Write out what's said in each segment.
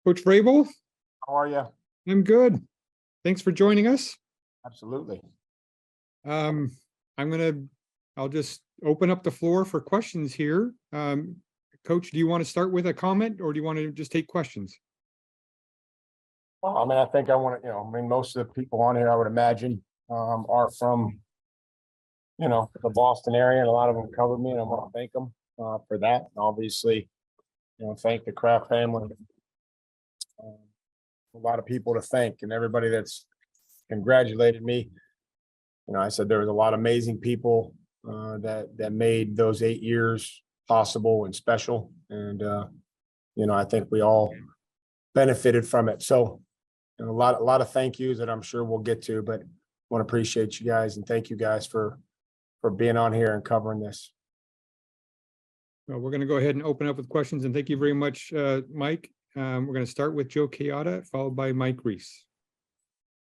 Coach Vrabel, How are you? I'm good. Thanks for joining us. Absolutely. I'll just open up the floor for questions here. Coach, do you want to start with a comment or do you want to just take questions? Well, I think I want to, most of the people on here, I would imagine, are from, the Boston area, and a lot of them covered me, and I want to thank them for that. And obviously, thank the Kraft family. A lot of people to thank, and everybody that's congratulated me. I said there was a lot of amazing people that made those 8 years possible and special, and I think we all benefited from it. So a lot of thank yous that I'm sure we'll get to, but want to appreciate you guys and thank you guys for being on here and covering this. Well, we're going to go ahead and open up with questions, and thank you very much, Mike. We're going to start with Joe Chioda, followed by Mike Reese.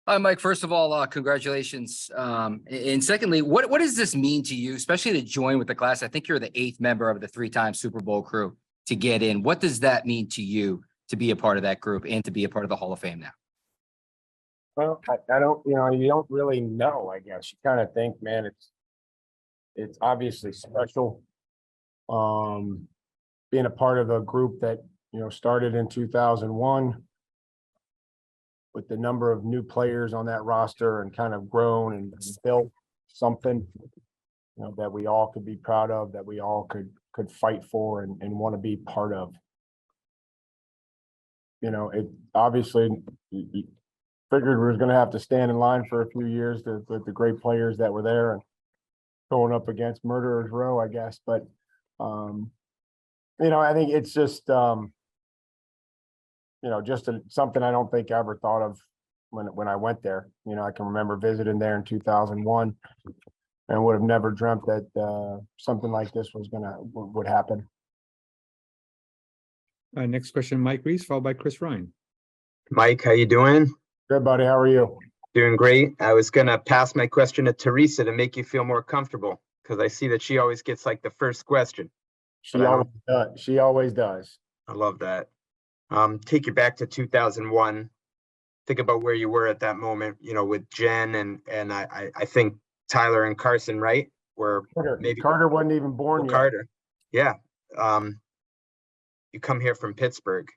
Hi, Mike. First of all, congratulations. And secondly, what does this mean to you, especially to join with the class? I think you're the 8th member of the 3-time Super Bowl crew to get in. What does that mean to you to be a part of that group and to be a part of the Hall of Fame now? Well, I don't, you don't really know, I guess. You kind of think, man, it's obviously special. Being a part of a group that, started in 2001 with the number of new players on that roster and kind of grown and built something, that we all could be proud of, that we all could fight for and want to be part of. It obviously figured we was going to have to stand in line for a few years with the great players that were there and going up against murderers row, I guess. But, I think it's just, something I don't think I ever thought of when I went there. I can remember visiting there in 2001 and would have never dreamt that something like this would happen. Next question, Mike Reese, followed by Chris Ryan. Mike, how you doing? Good, buddy. How are you? Doing great. I was going to pass my question to Teresa to make you feel more comfortable because I see that she always gets like the first question. She always does. She always does. I love that. Take you back to 2001. Think about where you were at that moment, with Jen and I think Tyler and Carson, right? Where maybe Carter wasn't even born yet. Carter. Yeah. You come here from Pittsburgh.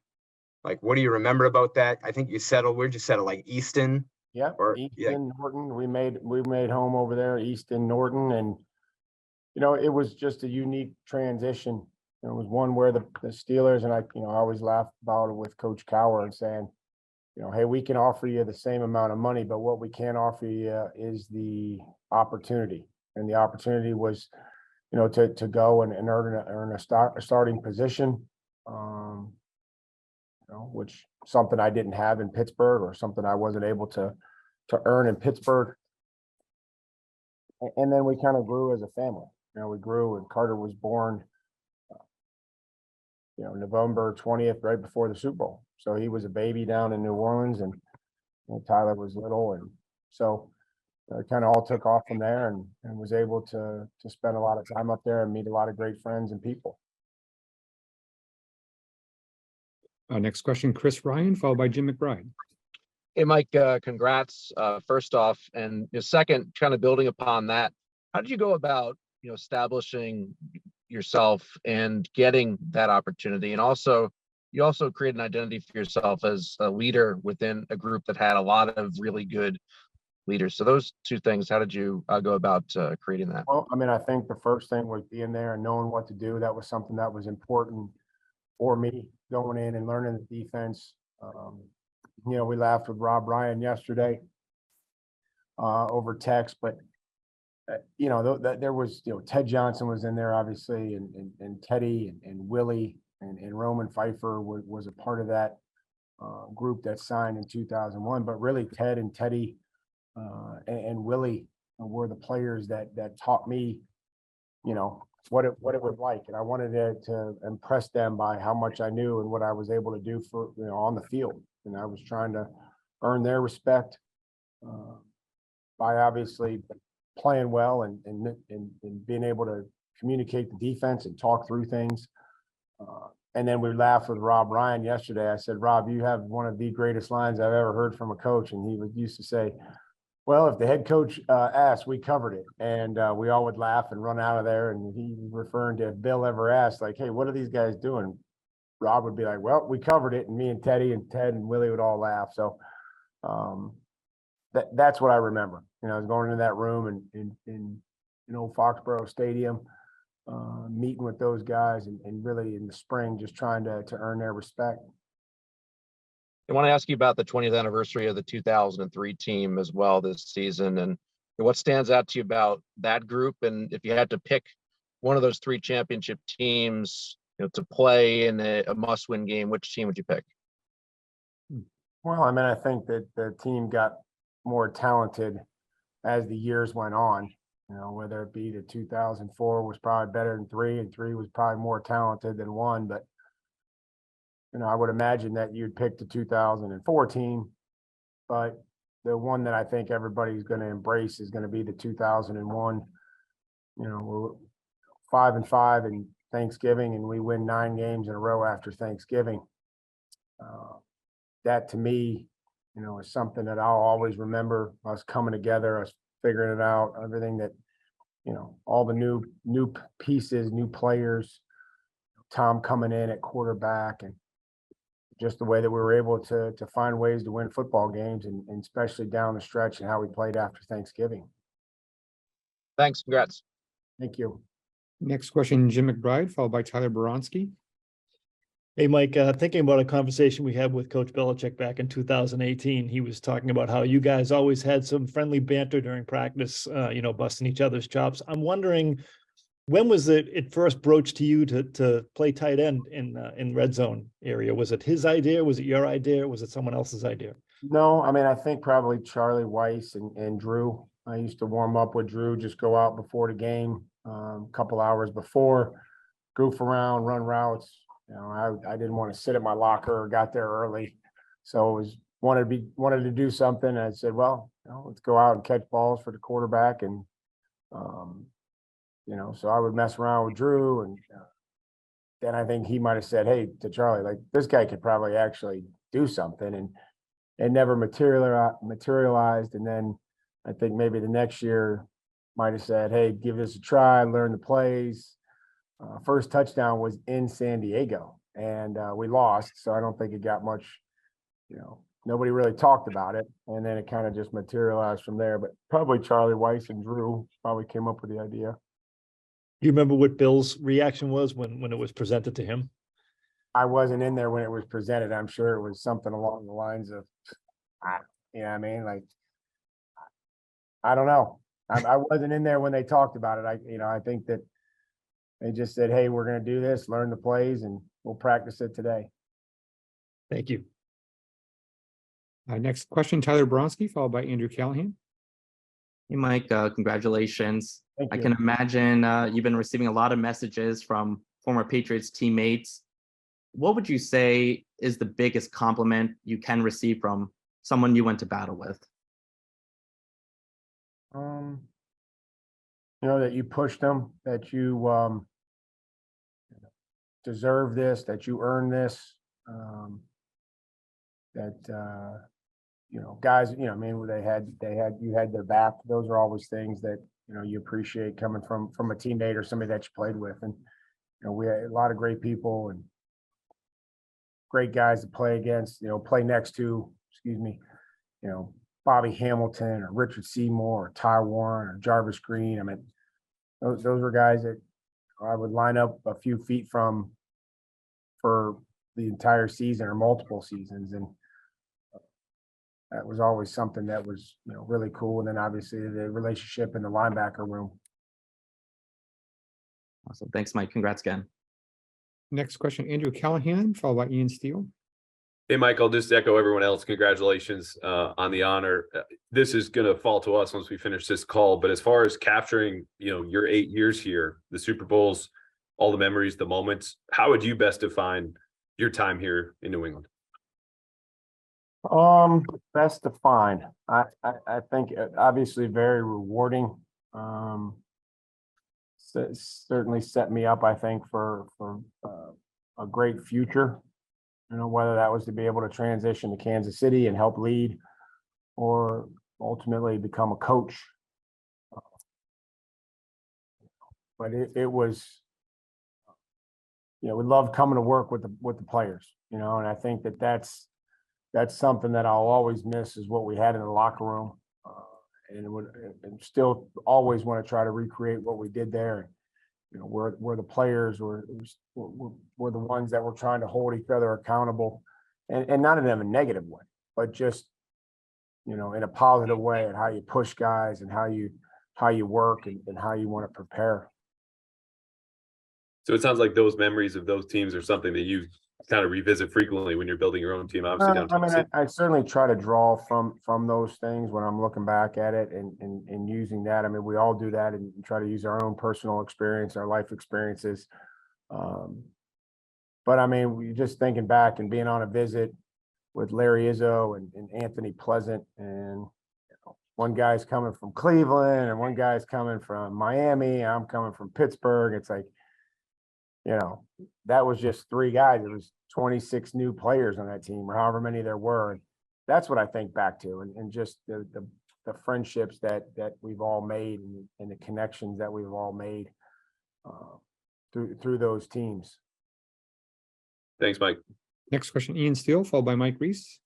Like, what do you remember about that? I think you settled. Where'd you settle? Like Easton? Yeah, Easton, Norton. We made home over there, Easton, Norton, and it was just a unique transition. It was one where the Steelers, and I always laugh about it with Coach Cower and saying, hey, we can offer you the same amount of money, but what we can't offer you is the opportunity. And the opportunity was, to go and earn a starting position. Which something I didn't have in Pittsburgh, or something I wasn't able to earn in Pittsburgh. And then we kind of grew as a family. We grew, and Carter was born, November 20th, right before the Super Bowl. So he was a baby down in New Orleans, and Tyler was little. And so it kind of all took off from there, and was able to spend a lot of time up there and meet a lot of great friends and people. Next question, Chris Ryan, followed by Jim McBride. Hey, Mike, congrats, first off. And second, kind of building upon that, how did you go about, establishing yourself and getting that opportunity? And also, you also create an identity for yourself as a leader within a group that had a lot of really good leaders. So those two things, how did you go about creating that? Well, I think the first thing was being there and knowing what to do. That was something that was important for me, going in and learning the defense. We laughed with Rob Ryan yesterday over text, but there was, Ted Johnson was in there, obviously, and Teddy and Willie and Roman Pfeiffer was a part of that group that signed in 2001. But really, Ted and Teddy and Willie were the players that taught me, what it was like. And I wanted to impress them by how much I knew and what I was able to do for, on the field. And I was trying to earn their respect by obviously playing well and being able to communicate the defense and talk through things. And then we laughed with Rob Ryan yesterday. I said, Rob, you have one of the greatest lines I've ever heard from a coach. And he used to say, well, if the head coach asked, we covered it. And we all would laugh and run out of there. And he was referring to if Bill ever asked, like, hey, what are these guys doing? Rob would be like, well, we covered it. And me and Teddy and Ted and Willie would all laugh. So that's what I remember. You know, I was going into that room in Foxborough Stadium, meeting with those guys and really in the spring, just trying to earn their respect. I want to ask you about the 20th anniversary of the 2003 team as well this season, and what stands out to you about that group. And if you had to pick one of those 3 championship teams, to play in a must-win game, which team would you pick? Well, I mean, I think that the team got more talented as the years went on. Whether it be the 2004 was probably better than 3, and 3 was probably more talented than 1. But I would imagine that you'd pick the 2004 team, but the one that I think everybody's going to embrace is going to be the 2001. We're 5-5 in Thanksgiving, and we win 9 games in a row after Thanksgiving. That to me, is something that I'll always remember, us coming together, us figuring it out, everything that, all the new pieces, new players, Tom coming in at quarterback, and just the way that we were able to find ways to win football games, and especially down the stretch, and how we played after Thanksgiving. Thanks. Congrats. Thank you. Next question, Jim McBride, followed by Tyler Boronsky. Hey, Mike, thinking about a conversation we had with Coach Belichick back in 2018, he was talking about how you guys always had some friendly banter during practice, busting each other's chops. I'm wondering, when was it first broached to you to play tight end in red zone area? Was it his idea? Was it your idea? Was it someone else's idea? No, I mean, I think probably Charlie Weiss and Drew. I used to warm up with Drew, just go out before the game, a couple hours before, goof around, run routes. I didn't want to sit at my locker or got there early. So it was wanted to do something. I said, well, let's go out and catch balls for the quarterback. And, so I would mess around with Drew. And then I think he might've said, hey, to Charlie, like, this guy could probably actually do something. And it never materialized. And then I think maybe the next year might've said, hey, give this a try, learn the plays. First touchdown was in San Diego, and we lost. So I don't think it got much, nobody really talked about it. And then it kind of just materialized from there. But probably Charlie Weiss and Drew probably came up with the idea. Do you remember what Bill's reaction was when it was presented to him? I wasn't in there when it was presented. I'm sure it was something along the lines of, like, I don't know. I wasn't in there when they talked about it. I think that they just said, hey, we're going to do this, learn the plays, and we'll practice it today. Thank you. Next question, Tyler Boronsky, followed by Andrew Callahan. Hey, Mike, congratulations. Thank I you. can imagine you've been receiving a lot of messages from former Patriots teammates. What would you say is the biggest compliment you can receive from someone you went to battle with? That you pushed them, that you deserve this, that you earn this, that guys, you had their back. Those are always things that you appreciate coming from a teammate or somebody that you played with. And we had a lot of great people and great guys to play against, play next to, Bobby Hamilton or Richard Seymour or Ty Warren or Jarvis Green. I mean, those were guys that I would line up a few feet from for the entire season or multiple seasons. And that was always something that was, really cool. And then obviously the relationship in the linebacker room. Awesome. Thanks, Mike. Congrats again. Next question, Andrew Callahan, followed by Ian Steele. Hey, Mike, I'll just echo everyone else. Congratulations on the honor. This is going to fall to us once we finish this call. But as far as capturing, your 8 years here, the Super Bowls, all the memories, the moments, how would you best define your time here in New England? Best defined. I think obviously very rewarding. Certainly set me up, I think, for a great future. You know, whether that was to be able to transition to Kansas City and help lead, or ultimately become a coach. But it was, you know, we love coming to work with the players, you know, and I think that's something that I'll always miss, is what we had in the locker room. And still always want to try to recreate what we did there. You know, we're the players, we're the ones that were trying to hold each other accountable, and not in a negative way, but just, you know, in a positive way, and how you push guys, and how you work, and how you want to prepare. So it sounds like those memories of those teams are something that you kind of revisit frequently when you're building your own team, obviously down I mean, to I certainly try to draw from those things when I'm looking back at it, and using that. I mean, we all do that, and try to use our own personal experience, our life experiences. But I mean, we just thinking back and being on a visit with Larry Izzo and Anthony Pleasant, and you know, one guy's coming from Cleveland and one guy's coming from Miami. I'm coming from Pittsburgh. It's like, you know, that was just 3 guys. It was 26 new players on that team, or however many there were. And that's what I think back to, and just the friendships that we've all made, and the connections that we've all made through those teams. Thanks, Mike. Next question, Ian Steele, followed by Mike Reese.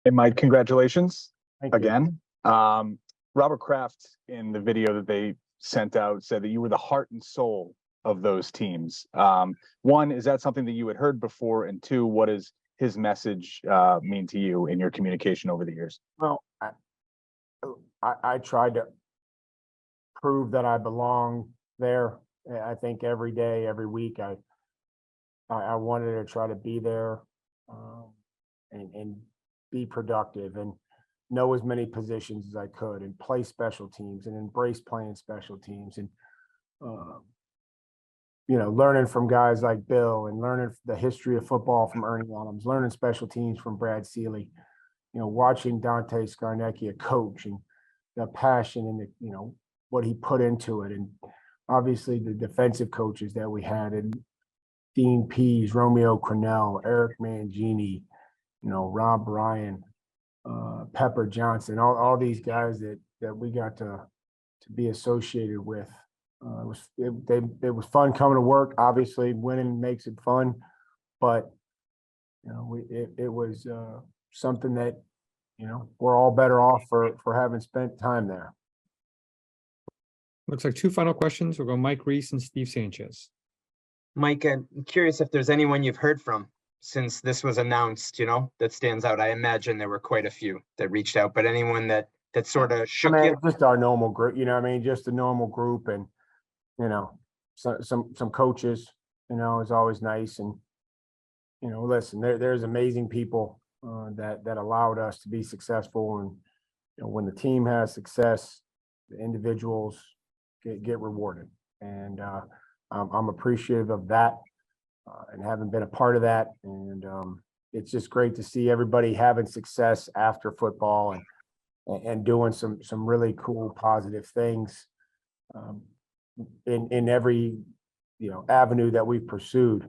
Hey, Mike, congratulations Thank you. again. Robert Krafts, in the video that they sent out, said that you were the heart and soul of those teams. One, is that something that you had heard before? And 2, what does his message mean to you in your communication over the years? Well, I tried to prove that I belong there. I think every day, every week, I wanted to try to be there, and be productive, and know as many positions as I could, and play special teams, and embrace playing special teams, and you know, learning from guys like Bill, and learning the history of football from Ernie Adams, learning special teams from Brad Seeley, you know, watching Dante Scarnecchia coach, and the passion, and you know, what he put into it, and obviously the defensive coaches that we had, and Dean Pease, Romeo Crennel, Eric Mangini, you know, Rob Ryan, Pepper Johnson, all these guys that we got to be associated with. It was fun coming to work. Obviously, winning makes it fun, but you know, it was something that, you know, we're all better off for having spent time there. Looks like 2 final questions. We'll go Mike Reese and Steve Sanchez. Mike, I'm curious if there's anyone you've heard from since this was announced, you know, that stands out. I imagine there were quite a few that reached out, but anyone that sort of shook you? Just our normal group, you know what I mean? Just a normal group, and, you know, some coaches, you know, is always nice. And, you know, listen, there's amazing people that allowed us to be successful. And, you know, when the team has success, the individuals get rewarded. And I'm appreciative of that, and having been a part of that. And it's just great to see everybody having success after football, and doing some really cool, positive things in every, you know, avenue that we've pursued,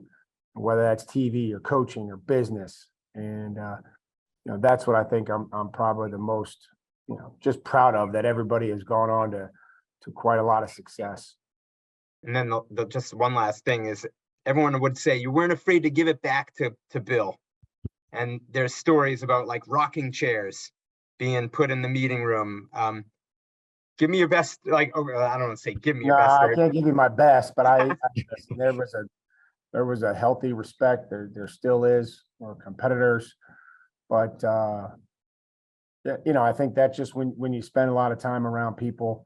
whether that's TV or coaching or business. And you know, that's what I think I'm probably the most, you know, just proud of, that everybody has gone on to quite a lot of success. And then just one last thing is, everyone would say you weren't afraid to give it back to Bill. And there's stories about like rocking chairs being put in the meeting room. Give me your best, like, I don't want to say give me your best I story. can't give you my best, but there was a healthy respect. There still is. We're competitors, but yeah, you know, I think that's just when you spend a lot of time around people,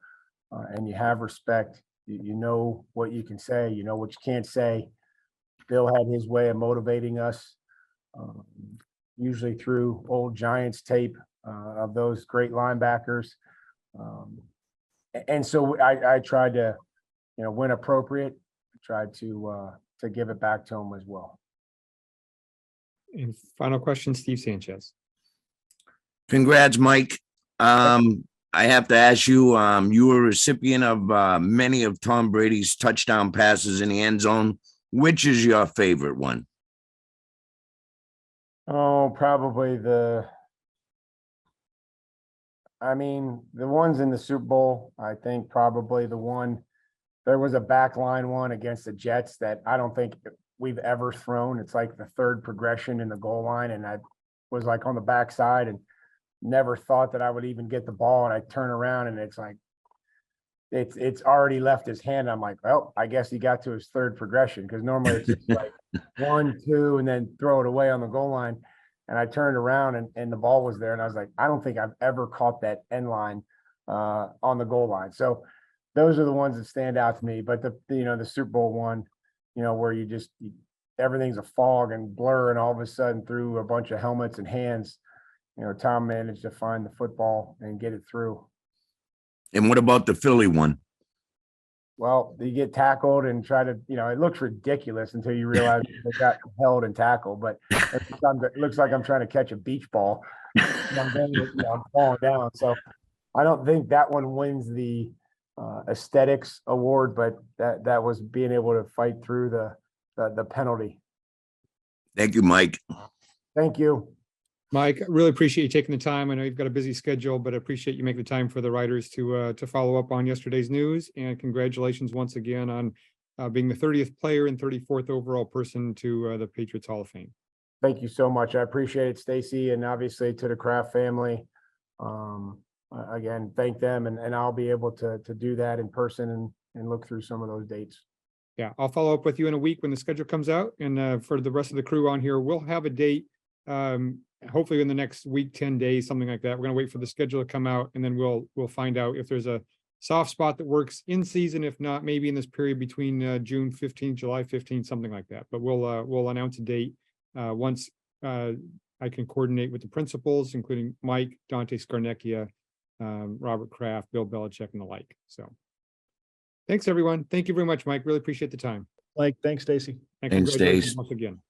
and you have respect, you know what you can say, you know what you can't say. Bill had his way of motivating us, usually through old Giants tape of those great linebackers. And so I tried to, you know, when appropriate, tried to give it back to him as well. And final question, Steve Sanchez. Congrats, Mike. I have to ask you, you were a recipient of many of Tom Brady's touchdown passes in the end zone. which is your favorite one? Oh, probably the ones in the Super Bowl, I think probably the one, there was a back line one against the Jets that I don't think we've ever thrown. It's like the third progression in the goal line. And I was like on the backside and never thought that I would even get the ball. And I turn around and it's like, it's already left his hand. I'm like, well, I guess he got to his third progression because normally it's just like 1, 2, and then throw it away on the goal line. And I turned around and the ball was there. And I was like, I don't think I've ever caught that end line on the goal line. So those are the ones that stand out to me. But the Super Bowl one, where everything's a fog and blur, and all of a sudden through a bunch of helmets and hands, Tom managed to find the football and get it through. And what about the Philly one? Well, you get tackled and try to, it looks ridiculous until you realize they got held and tackled. But it looks like I'm trying to catch a beach ball. I'm falling down. So I don't think that one wins the aesthetics award, but that was being able to fight through the penalty. Thank you, Mike. Thank you. Mike, I really appreciate you taking the time. I know you've got a busy schedule, but I appreciate you making the time for the writers to follow up on yesterday's news. And congratulations once again on being the 30th player and 34th overall person to the Patriots Hall of Fame. Thank you so much. I appreciate it, Stacy, and obviously to the Kraft family. Again, thank them, and I'll be able to do that in person and look through some of those dates. Yeah, I'll follow up with you in a week when the schedule comes out. And for the rest of the crew on here, we'll have a date. Hopefully in the next week, 10 days, something like that. We're going to wait for the schedule to come out, and then we'll find out if there's a soft spot that works in season. If not, maybe in this period between June 15th, July 15th, something like that. But we'll announce a date once I can coordinate with the principals, including Mike, Dante Scarnecchia, Robert Kraft, Bill Belichick, and the like. So thanks, everyone. Thank you very much, Mike. Really appreciate the time. Mike, thanks, Stacy. And Thanks, congratulations Stace. once again.